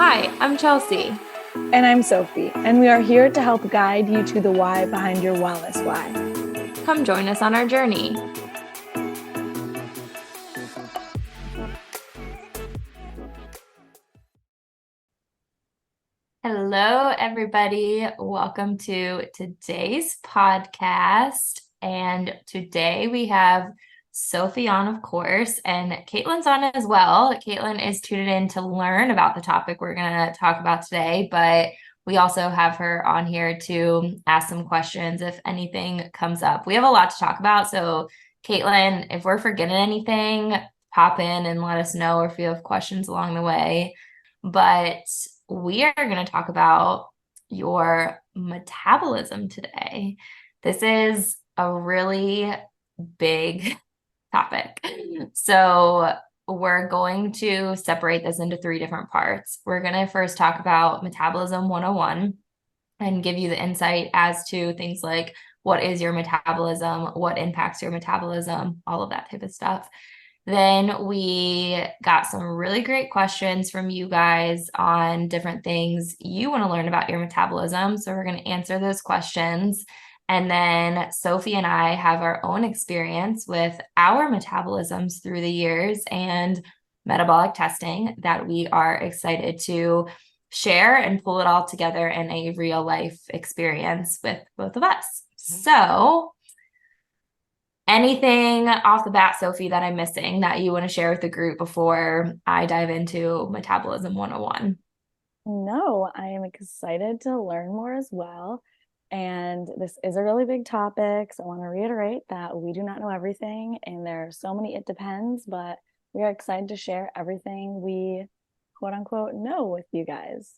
Hi, I'm Chelsea. And I'm Sophie, and we are here to help guide you to the why behind your wellness why. Come join us on our journey. Hello, everybody. Welcome to today's podcast. And today we have Sophie on, of course, and Caitlin's on as well. Caitlin is tuned in to learn about the topic we're going to talk about today, but we also have her on here to ask some questions if anything comes up. We have a lot to talk about. So, Caitlin, if we're forgetting anything, pop in and let us know if you have questions along the way. But we are going to talk about your metabolism today. This is a really big topic. So we're going to separate this into three different parts. We're going to first talk about Metabolism 101 and give you the insight as to things like what is your metabolism, what impacts your metabolism, all of that type of stuff. Then we got some really great questions from you guys on different things you want to learn about your metabolism. So we're going to answer those questions. And then Sophie and I have our own experience with our metabolisms through the years and metabolic testing that we are excited to share and pull it all together in a real life experience with both of us. So anything off the bat, Sophie, that I'm missing that you want to share with the group before I dive into Metabolism 101? No, I am excited to learn more as well. And this is a really big topic. So I want to reiterate that we do not know everything, and there are so many it depends, but we are excited to share everything we quote unquote know with you guys.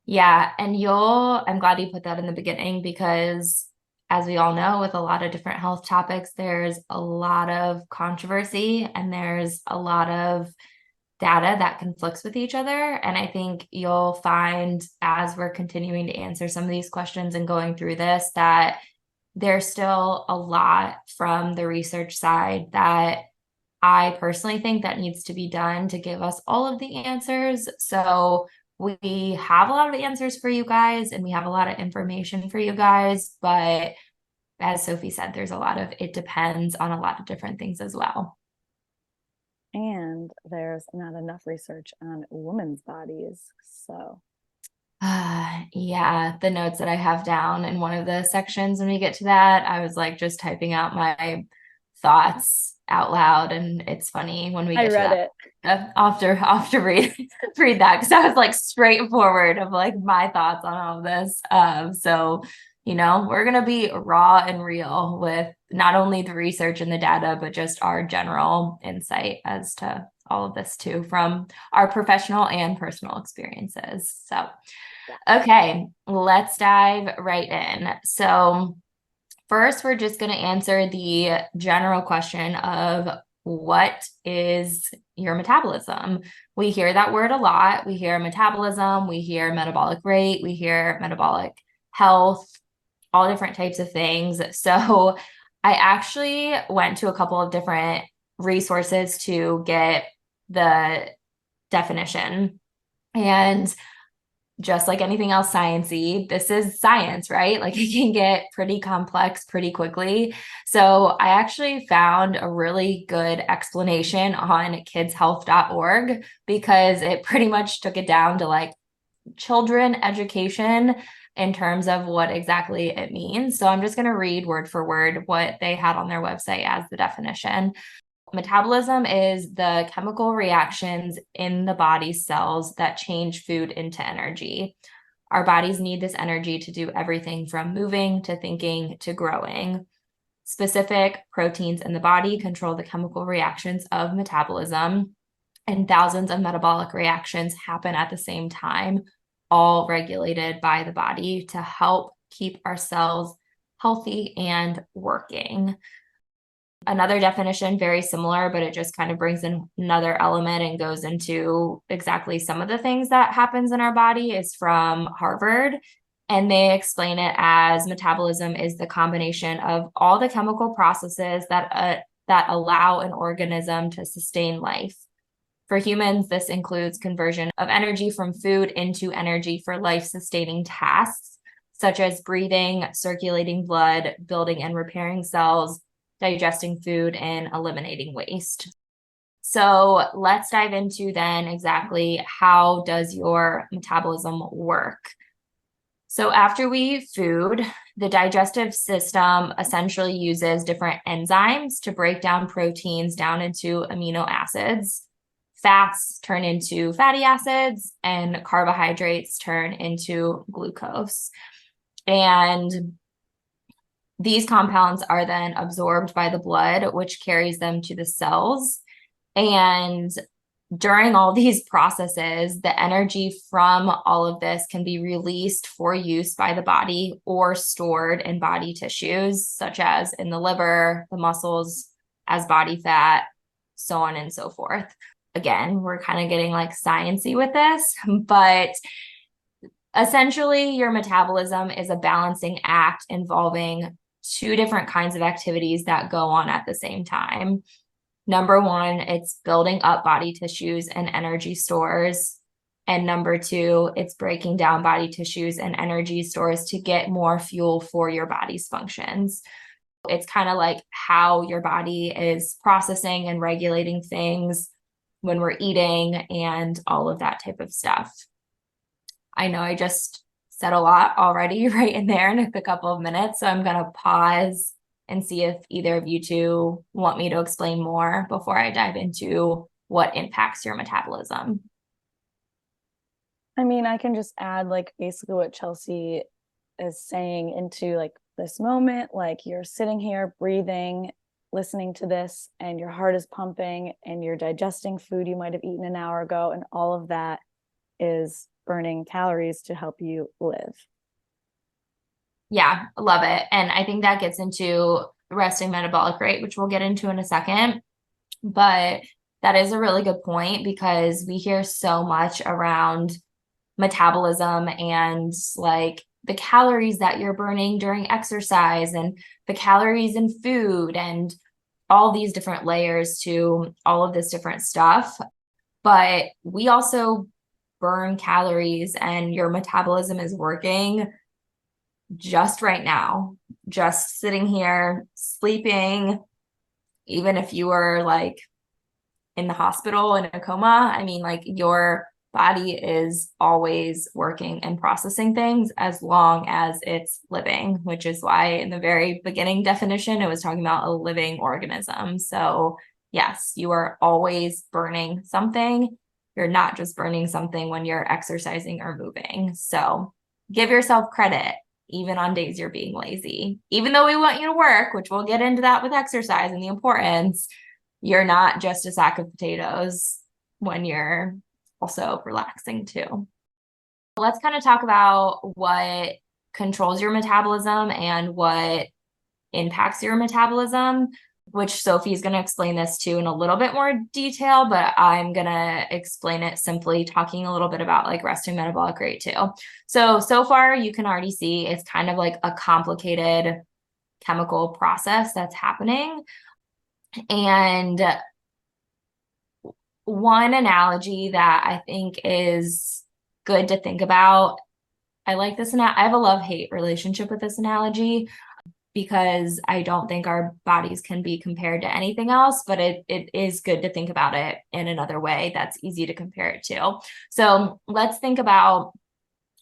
Yeah, and I'm glad you put that in the beginning because as we all know, with a lot of different health topics, there's a lot of controversy and there's a lot of data that conflicts with each other. And I think you'll find as we're continuing to answer some of these questions and going through this, that there's still a lot from the research side that I personally think that needs to be done to give us all of the answers. So we have a lot of answers for you guys and we have a lot of information for you guys. But as Sophie said, there's a lot of it depends on a lot of different things as well. And there's not enough research on women's bodies. So Yeah, the notes that I have down in one of the sections when we get to that, I was like just typing out my thoughts out loud, and it's funny when we I get to read that. it. I'll have to read that because I was like straightforward of like my thoughts on all of this. So we're gonna be raw and real with not only the research and the data, but just our general insight as to all of this too, from our professional and personal experiences. So, okay, let's dive right in. So, first, we're just going to answer the general question of what is your metabolism? We hear that word a lot. We hear metabolism, we hear metabolic rate, we hear metabolic health, all different types of things. So I actually went to a couple of different resources to get the definition. And just like anything else sciencey, this is science, right? Like it can get pretty complex pretty quickly. So I actually found a really good explanation on kidshealth.org because it pretty much took it down to like children education in terms of what exactly it means. So I'm just going to read word for word what they had on their website as the definition. Metabolism is the chemical reactions in the body's cells that change food into energy. Our bodies need this energy to do everything from moving to thinking to growing. Specific proteins in the body control the chemical reactions of metabolism, and thousands of metabolic reactions happen at the same time, all regulated by the body to help keep our cells healthy and working. Another definition, very similar, but it just kind of brings in another element and goes into exactly some of the things that happens in our body, is from Harvard. And they explain it as metabolism is the combination of all the chemical processes that allow an organism to sustain life. For humans, this includes conversion of energy from food into energy for life-sustaining tasks, such as breathing, circulating blood, building and repairing cells, digesting food, and eliminating waste. So let's dive into then exactly how does your metabolism work? So after we eat food, the digestive system essentially uses different enzymes to break down proteins down into amino acids. Fats turn into fatty acids, and carbohydrates turn into glucose. And these compounds are then absorbed by the blood, which carries them to the cells. And during all these processes, the energy from all of this can be released for use by the body or stored in body tissues, such as in the liver, the muscles, as body fat, so on and so forth. Again, we're kind of getting like sciencey with this, but essentially your metabolism is a balancing act involving two different kinds of activities that go on at the same time. Number one, it's building up body tissues and energy stores. And number two, it's breaking down body tissues and energy stores to get more fuel for your body's functions. It's kind of like how your body is processing and regulating things when we're eating and all of that type of stuff. I know I just said a lot already right in there in a couple of minutes, so I'm going to pause and see if either of you two want me to explain more before I dive into what impacts your metabolism. I mean, I can just add like basically what Chelsea is saying into like this moment. Like you're sitting here breathing, listening to this, and your heart is pumping and you're digesting food you might have eaten an hour ago, and all of that is burning calories to help you live. Yeah, I love it. And I think that gets into resting metabolic rate, which we'll get into in a second. But that is a really good point because we hear so much around metabolism and like the calories that you're burning during exercise and the calories in food and all these different layers to all of this different stuff. But we also burn calories and your metabolism is working just right now, just sitting here, sleeping, even if you were like in the hospital in a coma, I mean, like your body is always working and processing things as long as it's living, which is why in the very beginning definition, it was talking about a living organism. So yes, you are always burning something. You're not just burning something when you're exercising or moving. So give yourself credit even on days you're being lazy. Even though we want you to work, which we'll get into that with exercise and the importance, you're not just a sack of potatoes when you're also relaxing too. Let's kind of talk about what controls your metabolism and what impacts your metabolism, which Sophie's going to explain this too in a little bit more detail, but I'm going to explain it simply talking a little bit about like resting metabolic rate too. So far you can already see it's kind of like a complicated chemical process that's happening. And one analogy that I think is good to think about, I like this, I have a love-hate relationship with this analogy because I don't think our bodies can be compared to anything else, but it is good to think about it in another way that's easy to compare it to. So let's think about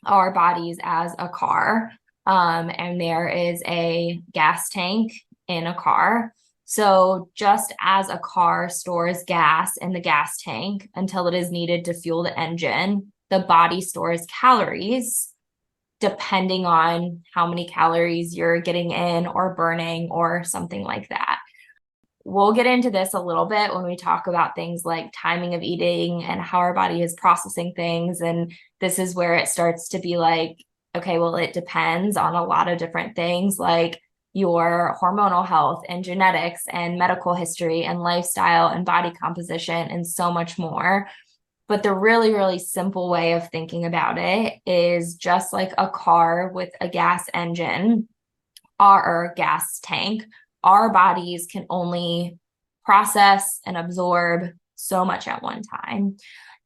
our bodies as a car, and there is a gas tank in a car. So just as a car stores gas in the gas tank until it is needed to fuel the engine, the body stores calories depending on how many calories you're getting in or burning or something like that. We'll get into this a little bit when we talk about things like timing of eating and how our body is processing things. And this is where it starts to be like, okay, well, it depends on a lot of different things like your hormonal health and genetics and medical history and lifestyle and body composition and so much more. But the really, really simple way of thinking about it is just like a car with a gas engine or gas tank. Our bodies can only process and absorb so much at one time.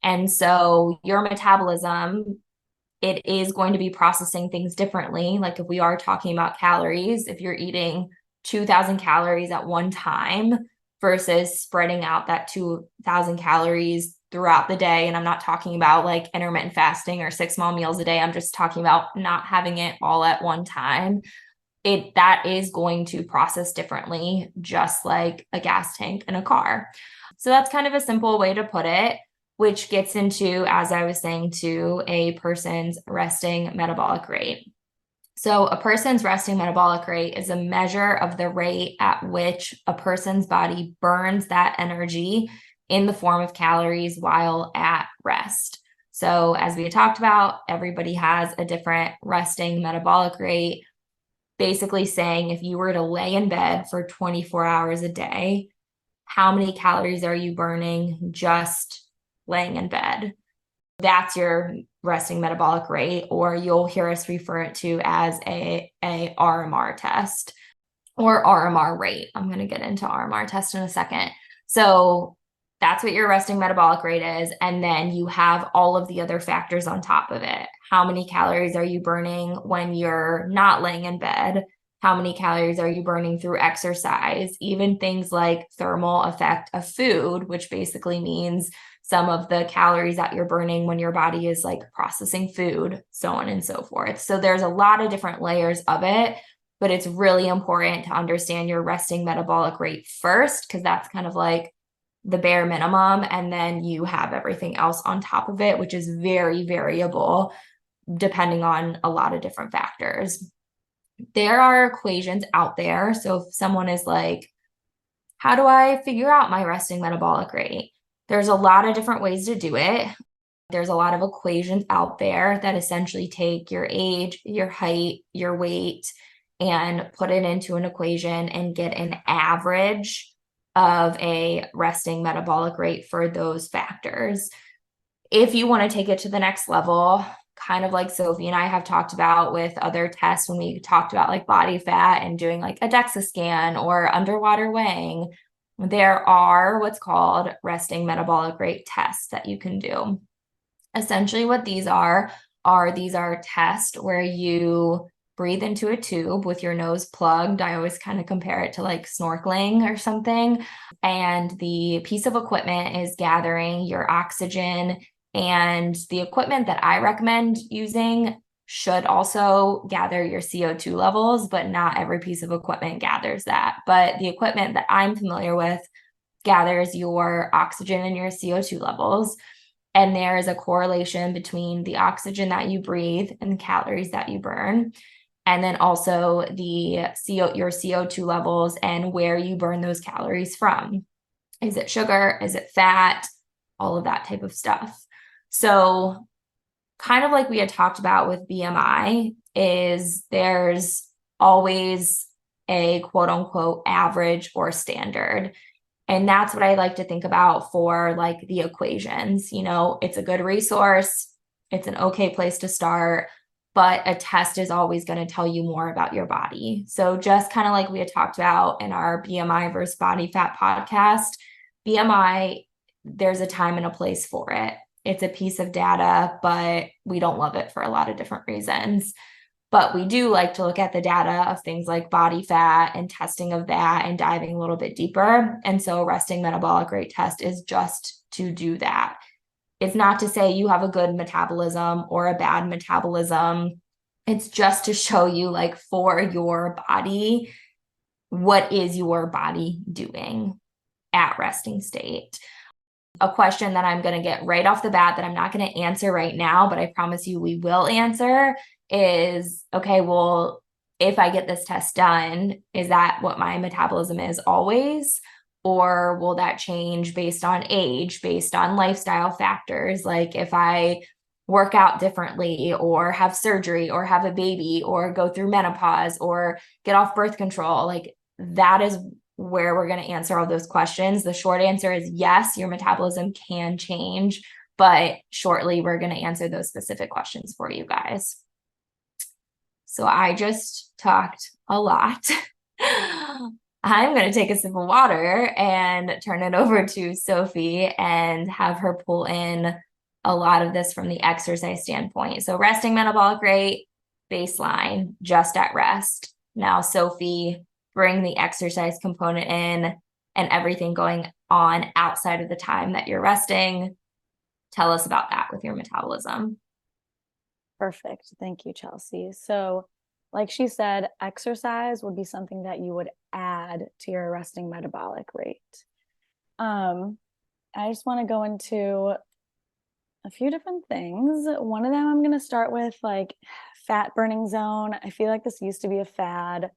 And so your metabolism, it is going to be processing things differently. Like if we are talking about calories, if you're eating 2,000 calories at one time versus spreading out that 2,000 calories throughout the day. And I'm not talking about like intermittent fasting or 6 small meals a day. I'm just talking about not having it all at one time. That is going to process differently, just like a gas tank in a car. So that's kind of a simple way to put it, which gets into, as I was saying, to a person's resting metabolic rate. So a person's resting metabolic rate is a measure of the rate at which a person's body burns that energy in the form of calories while at rest. So as we had talked about, everybody has a different resting metabolic rate, basically saying if you were to lay in bed for 24 hours a day, how many calories are you burning just laying in bed? That's your resting metabolic rate, or you'll hear us refer it to as a RMR test or RMR rate. I'm going to get into RMR test in a second. So that's what your resting metabolic rate is. And then you have all of the other factors on top of it. How many calories are you burning when you're not laying in bed? How many calories are you burning through exercise? Even things like thermal effect of food, which basically means some of the calories that you're burning when your body is like processing food, so on and so forth. So there's a lot of different layers of it, but it's really important to understand your resting metabolic rate first, because that's kind of like the bare minimum. And then you have everything else on top of it, which is very variable depending on a lot of different factors. There are equations out there. So if someone is like, how do I figure out my resting metabolic rate? There's a lot of different ways to do it. There's a lot of equations out there that essentially take your age, your height, your weight, and put it into an equation and get an average of a resting metabolic rate for those factors. If you want to take it to the next level, kind of like Sophie and I have talked about with other tests when we talked about like body fat and doing like a DEXA scan or underwater weighing, there are what's called resting metabolic rate tests that you can do. Essentially what these are these are tests where you breathe into a tube with your nose plugged. I always kind of compare it to like snorkeling or something. And the piece of equipment is gathering your oxygen, and the equipment that I recommend using should also gather your CO2 levels, but not every piece of equipment gathers that. But the equipment that I'm familiar with gathers your oxygen and your CO2 levels. And there is a correlation between the oxygen that you breathe and the calories that you burn. And then also your CO2 levels and where you burn those calories from. Is it sugar? Is it fat? All of that type of stuff. So kind of like we had talked about with BMI, is there's always a quote unquote average or standard. And that's what I like to think about for like the equations. You know, it's a good resource. It's an okay place to start, but a test is always going to tell you more about your body. So just kind of like we had talked about in our BMI versus body fat podcast, BMI, there's a time and a place for it. It's a piece of data, but we don't love it for a lot of different reasons. But we do like to look at the data of things like body fat and testing of that and diving a little bit deeper. And so resting metabolic rate test is just to do that. It's not to say you have a good metabolism or a bad metabolism. It's just to show you, like, for your body, what is your body doing at resting state. A question that I'm going to get right off the bat that I'm not going to answer right now, but I promise you we will answer is, okay, well, if I get this test done, is that what my metabolism is always? Or will that change based on age, based on lifestyle factors? Like if I work out differently or have surgery or have a baby or go through menopause or get off birth control, like that is where we're going to answer all those questions. The short answer is yes, your metabolism can change, but shortly we're going to answer those specific questions for you guys. So I just talked a lot. I'm going to take a sip of water and turn it over to Sophie and have her pull in a lot of this from the exercise standpoint. So, resting metabolic rate, baseline, just at rest. Now, Sophie, bring the exercise component in and everything going on outside of the time that you're resting. Tell us about that with your metabolism. Perfect. Thank you, Chelsea. So, like she said, exercise would be something that you would add to your resting metabolic rate. Um, I just want to go into a few different things. One of them I'm going to start with like fat burning zone. I feel like this used to be a fad.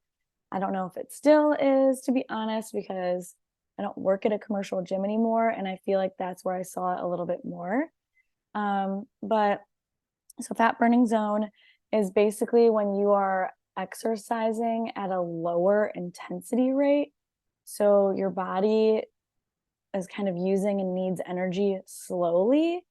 I don't know if it still is, to be honest, because I don't work at a commercial gym anymore. And I feel like that's where I saw it a little bit more. But so fat burning zone is basically when you are exercising at a lower intensity rate. So your body is kind of using and needs energy slowly.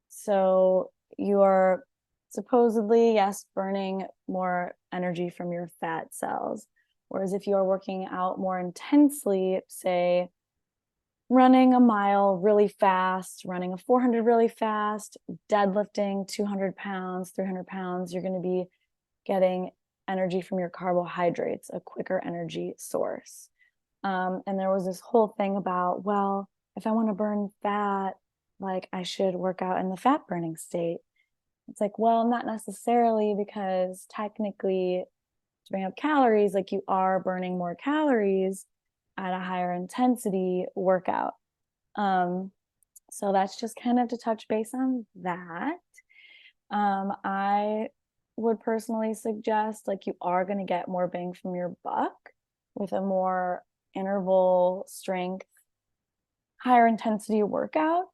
So you are supposedly, yes, burning more energy from your fat cells. Whereas if you are working out more intensely, say running a mile really fast, running a 400 really fast, deadlifting 200 pounds, 300 pounds, you're going to be getting energy from your carbohydrates, a quicker energy source. And there was this whole thing about, well, if I want to burn fat, like I should work out in the fat burning state. It's like, well, not necessarily, because technically to bring up calories, like you are burning more calories at a higher intensity workout. Um, so that's just kind of to touch base on that. I would personally suggest like you are going to get more bang from your buck with a more interval strength, higher intensity workout,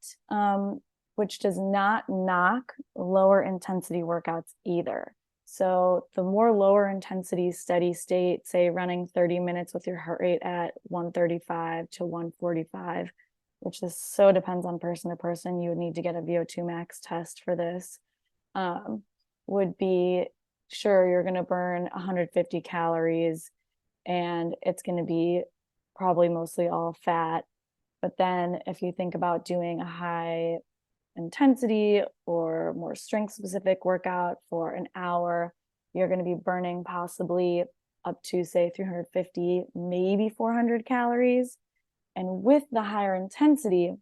which does not knock lower intensity workouts either. So the more lower intensity steady state, say running 30 minutes with your heart rate at 135 to 145, which this so depends on person to person. You would need to get a VO2 max test for this. Would be sure you're going to burn 150 calories and it's going to be probably mostly all fat. But then if you think about doing a high intensity or more strength specific workout for an hour, you're going to be burning possibly up to say 350, maybe 400 calories. And with the higher intensity,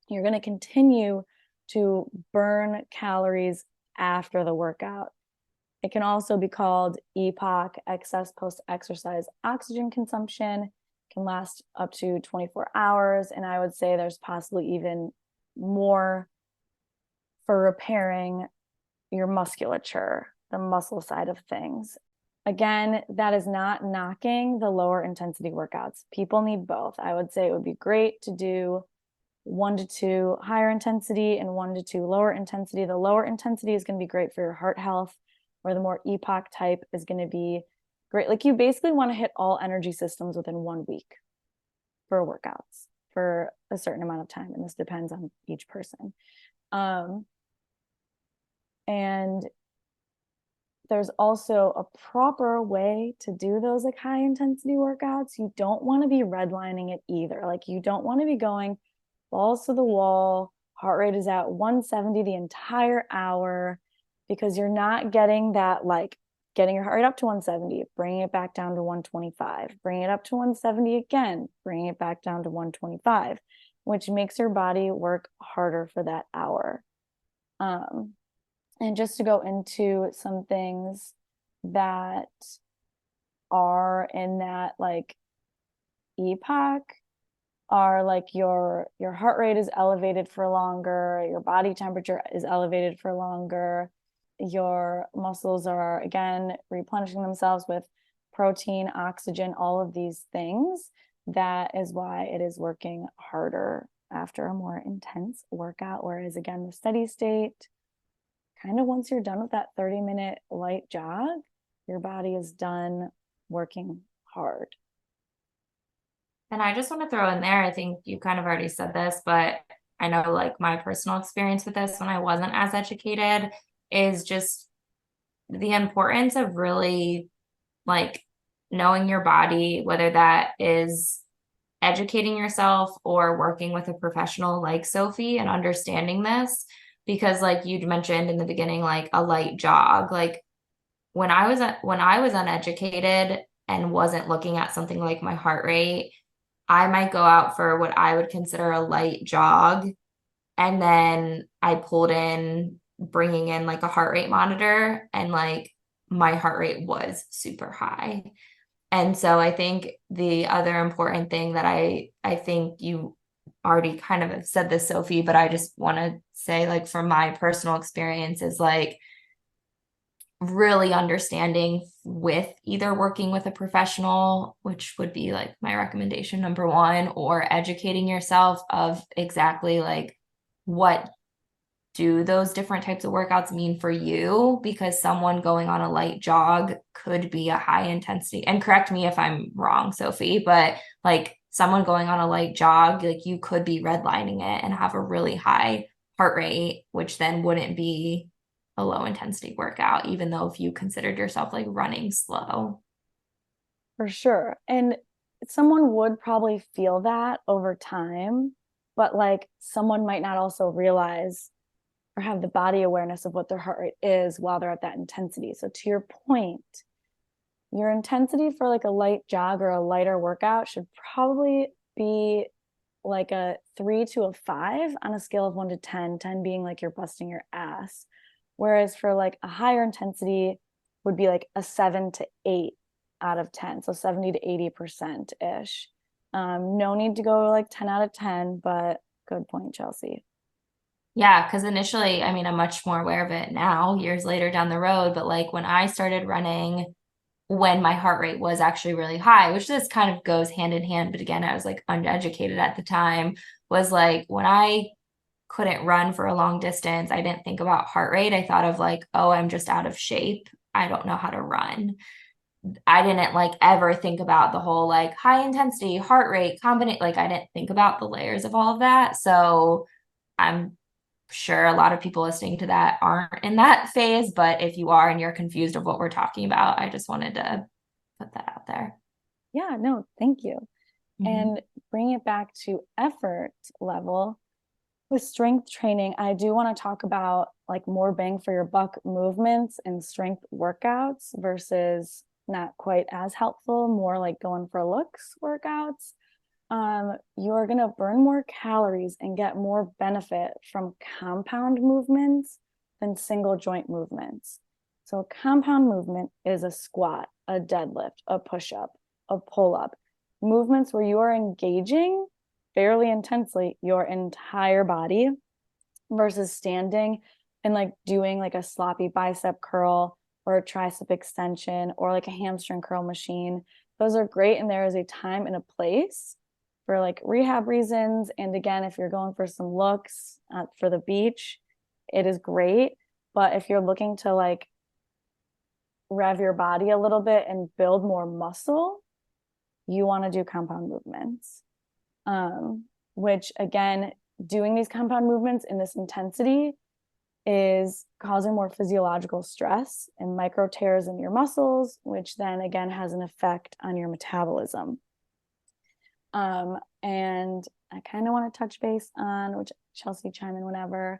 you're going to continue to burn calories after the workout. It can also be called EPOC, excess post-exercise oxygen consumption. It can last up to 24 hours. And I would say there's possibly even more for repairing your musculature, the muscle side of things. Again, that is not knocking the lower intensity workouts. People need both. I would say it would be great to do 1 to 2 higher intensity and 1 to 2 lower intensity. The lower intensity is going to be great for your heart health, where the more EPOC type is going to be great. Like you basically want to hit all energy systems within 1 week for workouts for a certain amount of time. And this depends on each person. And there's also a proper way to do those like high intensity workouts. You don't want to be redlining it either. Like you don't want to be going balls to the wall, heart rate is at 170 the entire hour, because you're not getting that, like getting your heart rate up to 170, bringing it back down to 125, bringing it up to 170 again, bringing it back down to 125, which makes your body work harder for that hour. And just to go into some things that are in that like EPOC are like your heart rate is elevated for longer, your body temperature is elevated for longer, your muscles are again replenishing themselves with protein, oxygen, all of these things. That is why it is working harder after a more intense workout. Whereas again, the steady state, kind of once you're done with that 30-minute light jog, your body is done working hard. And I just want to throw in there, I think you kind of already said this, but I know like my personal experience with this when I wasn't as educated is just the importance of really like knowing your body, whether that is educating yourself or working with a professional like Sophie and understanding this. Because like you mentioned in the beginning, like a light jog, like when I was uneducated and wasn't looking at something like my heart rate, I might go out for what I would consider a light jog. And then I pulled in bringing in like a heart rate monitor, and like my heart rate was super high. And so I think the other important thing that I think you already kind of have said this, Sophie, but I just want to say, like, from my personal experience, is like really understanding with either working with a professional, which would be like my recommendation number one, or educating yourself of exactly like what do those different types of workouts mean for you, because someone going on a light jog could be a high intensity, and correct me if I'm wrong, Sophie, but like someone going on a light jog, like you could be redlining it and have a really high heart rate, which then wouldn't be a low intensity workout, even though if you considered yourself like running slow. For sure. And someone would probably feel that over time, but like someone might not also realize or have the body awareness of what their heart rate is while they're at that intensity. So to your point, your intensity for like a light jog or a lighter workout should probably be like a 3 to a 5 on a scale of 1 to 10, 10 being like you're busting your ass. Whereas for like a higher intensity would be like a 7 to 8 out of 10. So 70 to 80% ish. No need to go like 10 out of 10, but good point, Chelsea. Yeah, because initially, I mean, I'm much more aware of it now, years later down the road, but like when I started running, when my heart rate was actually really high, which this kind of goes hand in hand. But again, I was like uneducated at the time, was like when I couldn't run for a long distance, I didn't think about heart rate. I thought of like, oh, I'm just out of shape. I don't know how to run. I didn't like ever think about the whole like high intensity heart rate combination. Like I didn't think about the layers of all of that. So I'm sure a lot of people listening to that aren't in that phase, but if you are and you're confused of what we're talking about, I just wanted to put that out there. Yeah, no, thank you. Mhm. And bring it back to effort level with strength training, I do want to talk about like more bang for your buck movements and strength workouts versus not quite as helpful, more like going for looks workouts. You're going to burn more calories and get more benefit from compound movements than single joint movements. So, a compound movement is a squat, a deadlift, a push up, a pull up, movements where you are engaging fairly intensely your entire body versus standing and like doing like a sloppy bicep curl or a tricep extension or like a hamstring curl machine. Those are great, and there is a time and a place for like rehab reasons. And again, if you're going for some looks for the beach, it is great. But if you're looking to like rev your body a little bit and build more muscle, you want to do compound movements. Which again, doing these compound movements in this intensity is causing more physiological stress and micro tears in your muscles, which then again has an effect on your metabolism. And I kind of want to touch base on, which Chelsea chime in whenever,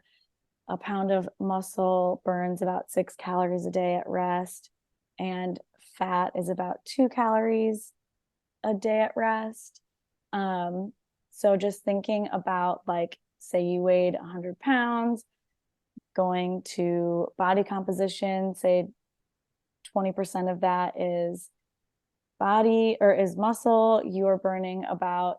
a pound of muscle burns about 6 calories a day at rest, and fat is about 2 calories a day at rest. So just thinking about like, say you weighed 100 pounds, going to body composition, say 20% of that is body or is muscle, you are burning about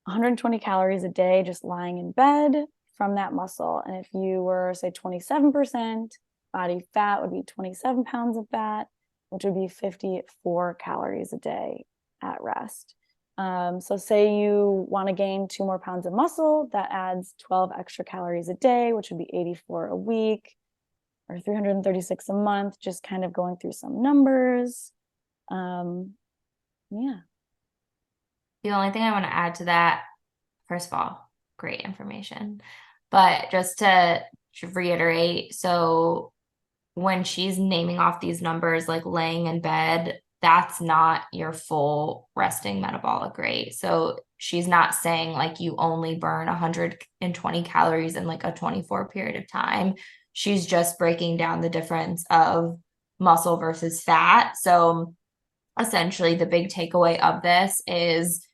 120 calories a day just lying in bed from that muscle. And if you were, say, 27% body fat, would be 27 pounds of fat, which would be 54 calories a day at rest. So, say you want to gain 2 more pounds of muscle, that adds 12 extra calories a day, which would be 84 a week or 336 a month, just kind of going through some numbers. Yeah. The only thing I want to add to that, first of all, great information. But just to reiterate, so when she's naming off these numbers, like laying in bed, that's not your full resting metabolic rate. So she's not saying like you only burn 120 calories in like a 24 period of time. She's just breaking down the difference of muscle versus fat. So essentially, the big takeaway of this is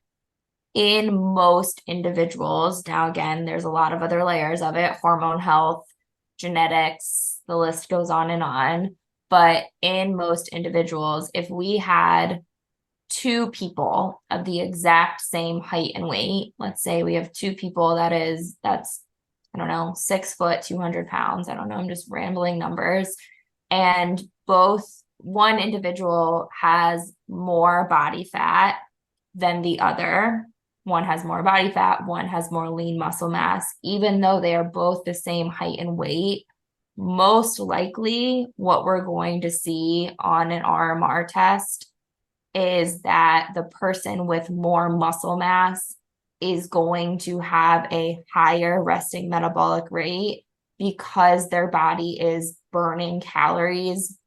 in most individuals, now again, there's a lot of other layers of it, hormone health, genetics, the list goes on and on. But in most individuals, if we had two people of the exact same height and weight, let's say we have two people that's, I don't know, 6 foot, 200 pounds. I don't know, I'm just rambling numbers. And both one individual has more body fat than the other. One has more body fat, one has more lean muscle mass, even though they are both the same height and weight. Most likely, what we're going to see on an RMR test is that the person with more muscle mass is going to have a higher resting metabolic rate because their body is burning calories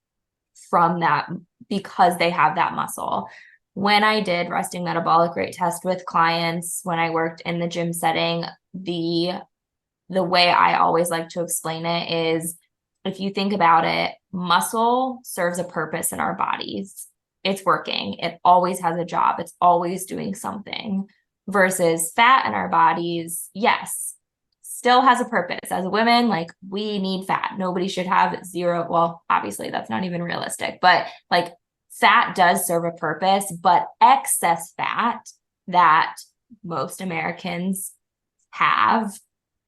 from that because they have that muscle. When I did resting metabolic rate test with clients, when I worked in the gym setting, the way I always like to explain it is if you think about it, muscle serves a purpose in our bodies. It's working. It always has a job. It's always doing something versus fat in our bodies. Yes, still has a purpose. As women, like we need fat. Nobody should have zero. Well, obviously that's not even realistic, but like fat does serve a purpose, but excess fat that most Americans have,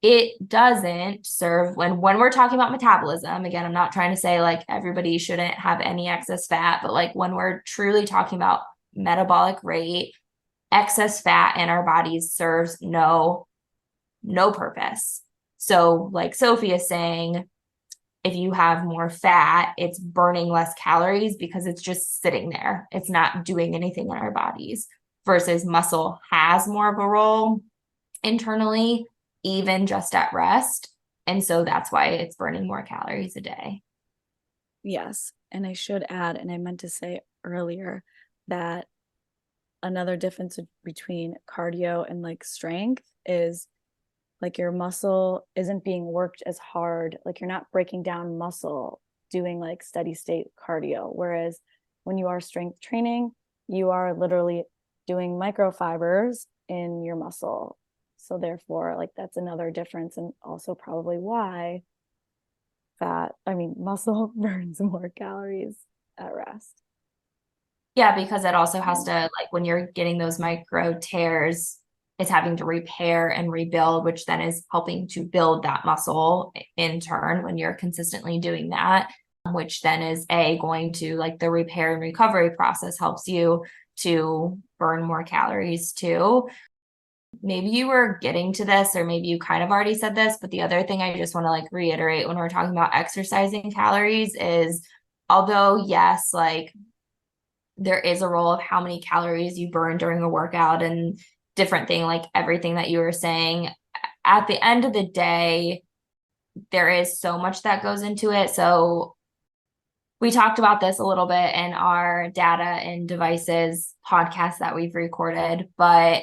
it doesn't serve when we're talking about metabolism. Again, I'm not trying to say like everybody shouldn't have any excess fat, but like when we're truly talking about metabolic rate, excess fat in our bodies serves no purpose. So like Sophie is saying, if you have more fat, it's burning less calories because it's just sitting there. It's not doing anything in our bodies versus muscle has more of a role internally, even just at rest. And so that's why it's burning more calories a day. Yes. And I should add, and I meant to say earlier, that another difference between cardio and like strength is like your muscle isn't being worked as hard. Like you're not breaking down muscle doing like steady state cardio. Whereas when you are strength training, you are literally doing microfibers in your muscle. So therefore, like that's another difference, and also probably why muscle burns more calories at rest. Yeah, because it also has to, like, when you're getting those micro tears, it's having to repair and rebuild, which then is helping to build that muscle in turn when you're consistently doing that, which then is going to like the repair and recovery process helps you to burn more calories too. Maybe you were getting to this, or maybe you kind of already said this, but the other thing I just want to like reiterate when we're talking about exercising calories is although, yes, like there is a role of how many calories you burn during a workout and different thing, like everything that you were saying. At the end of the day, there is so much that goes into it. So we talked about this a little bit in our data and devices podcast that we've recorded, but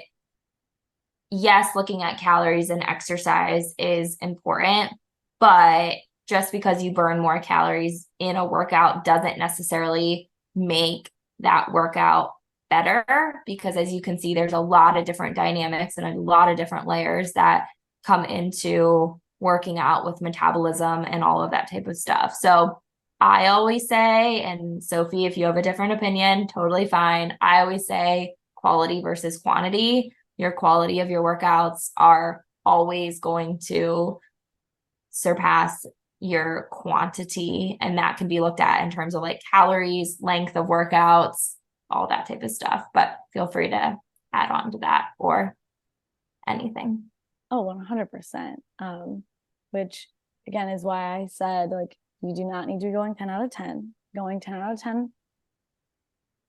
yes, looking at calories and exercise is important, but just because you burn more calories in a workout doesn't necessarily make that workout better because as you can see, there's a lot of different dynamics and a lot of different layers that come into working out with metabolism and all of that type of stuff. So I always say, and Sophie, if you have a different opinion, totally fine. I always say quality versus quantity. Your quality of your workouts are always going to surpass your quantity, and that can be looked at in terms of like calories, length of workouts, all that type of stuff. But feel free to add on to that or anything. Oh, 100%. Which again is why I said like you do not need to be going 10 out of 10. Going 10 out of 10,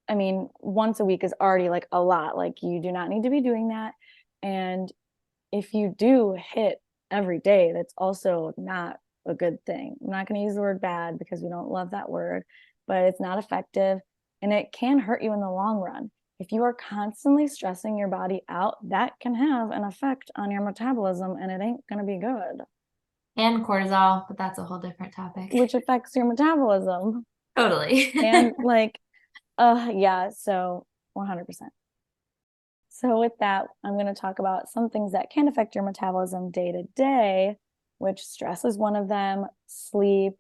I mean, once a week is already like a lot. Like you do not need to be doing that. And if you do hit every day, that's also not a good thing. I'm not going to use the word bad because we don't love that word, but it's not effective. and it can hurt you in the long run. If you are constantly stressing your body out, that can have an effect on your metabolism, and it ain't going to be good. And cortisol, but that's a whole different topic. Which affects your metabolism. Totally. And yeah, so 100%. So with that, I'm going to talk about some things that can affect your metabolism day to day, which stress is one of them, sleep,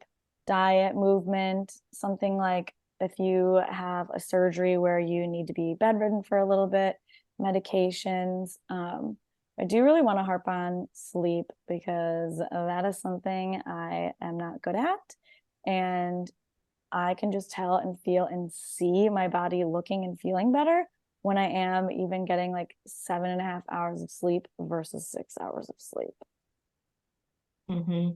diet, movement, something like if you have a surgery where you need to be bedridden for a little bit, medications. I do really want to harp on sleep because that is something I am not good at. And I can just tell and feel and see my body looking and feeling better when I am even getting like 7.5 hours of sleep versus 6 hours of sleep. Mm-hmm.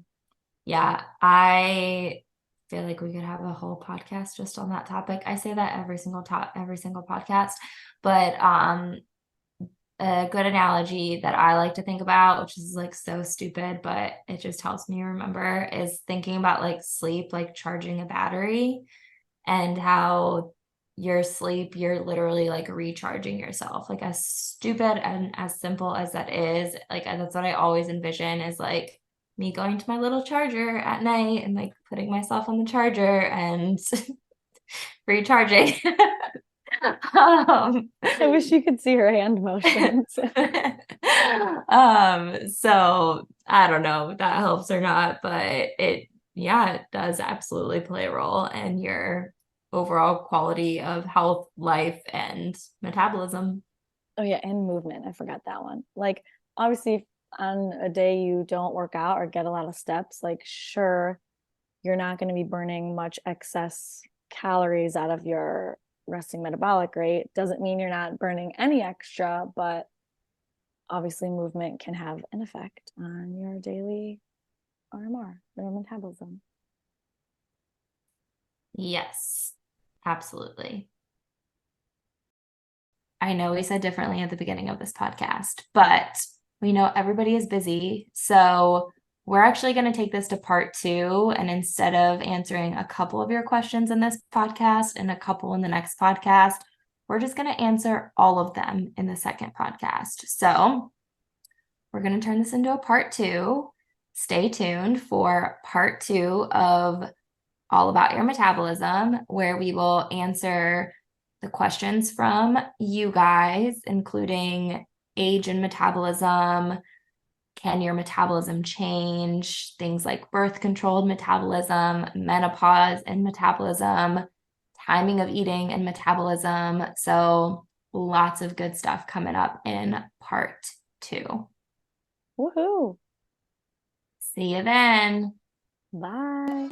Yeah, I feel like we could have a whole podcast just on that topic. I say that every single podcast, but a good analogy that I like to think about, which is like so stupid, but it just helps me remember, is thinking about like sleep, like charging a battery, and how your sleep, you're literally like recharging yourself. Like as stupid and as simple as that is, like that's what I always envision is like me going to my little charger at night and like putting myself on the charger and recharging. I wish you could see her hand motions. So I don't know if that helps or not, but yeah, it does absolutely play a role in your overall quality of health, life, and metabolism. Oh yeah, and movement. I forgot that one. Like obviously on a day you don't work out or get a lot of steps, like sure, you're not going to be burning much excess calories out of your resting metabolic rate. Doesn't mean you're not burning any extra, but obviously movement can have an effect on your daily RMR, your metabolism. Yes, absolutely. I know we said differently at the beginning of this podcast, but we know everybody is busy. So we're actually going to take this to part two. And instead of answering a couple of your questions in this podcast and a couple in the next podcast, we're just going to answer all of them in the second podcast. So we're going to turn this into a part two. Stay tuned for part two of All About Your Metabolism, where we will answer the questions from you guys, including age and metabolism. Can your metabolism change? Things like birth controlled metabolism, menopause and metabolism, timing of eating and metabolism. So lots of good stuff coming up in part two. Woohoo! See you then. Bye.